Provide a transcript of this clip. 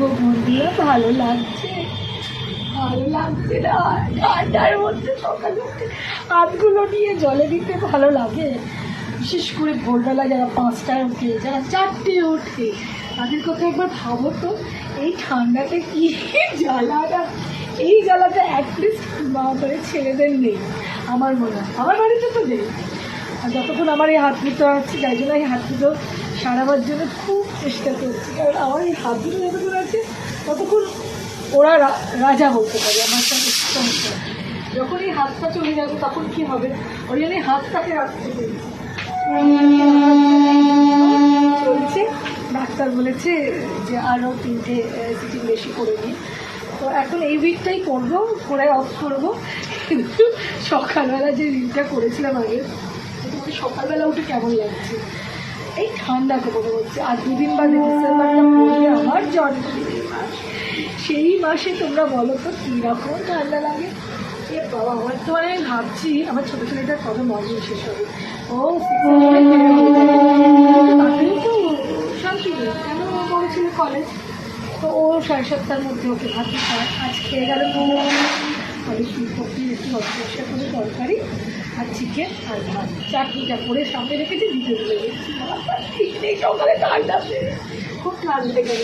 গো বন্ধুরা, ভালো লাগছে না? ঠান্ডার মধ্যে সকালে উঠে হাতগুলো নিয়ে জলে দিতে ভালো লাগে। বিশেষ করে ভোরবেলা যারা 5টায় উঠে, যারা 4টে ওঠে, তাদের কথা একবার ভাবো তো। এই ঠান্ডাতে কি জ্বালাটা, এই জ্বালাটা অ্যাটলিস্ট মানে ছেলেদের নেই আমার মনে হয়। আমার বাড়িতে তো নেই। আর যতক্ষণ আমার এই হাত পুজো আছে, যাই জন্য এই হাত পুজো সারাবার জন্য খুব চেষ্টা করছি, কারণ আমার এই হাত পুজো যতক্ষণ আছে ততক্ষণ ওরা রাজা বলতে পারে। আমার সাথে সমস্যা, যখন এই হাতটা চলে যাবে তখন কী হবে, ওই জন্য হাতটাকে রাখতে পেরেছি চলছে। ডাক্তার বলেছে যে আরও 3টে সিটিং বেশি করে নিই। তো এখন এই উইকটাই করবো, করে অফ করবো। কিন্তু সকালবেলা যে রিলটা করেছিলাম আগে, তোমাকে সকালবেলা উঠে কেমন লাগছে এই ঠান্ডাকে মনে হচ্ছে। আর 2 দিন বাদে ডিসেম্বরটা পড়লে আমার জন্মদিনের মাস। সেই মাসে তোমরা বলো তো কীরকম ঠান্ডা লাগে। এ বাবা, আমার তো মানে ভাবছি আমার ছোটো ছেলেটার কবে মর্নিং শেষ হবে। ও তাড়াতাড়ি তো শান্তি নেই, কেন বড় ছিল কলেজ, তো ও 7:30টার মধ্যে ওকে ভাত খায়। আজ খেয়ে গেল কলেজ ফুলকপি একটু অপরিষ্কার করে তরকারি আর চিকেন আর ভাত, চাটনিটা করে সামনে রেখেছি, দিতে দিতে ঠিক নেই। সকালে ঠান্ডাতে খুব ক্লান্ত গেল।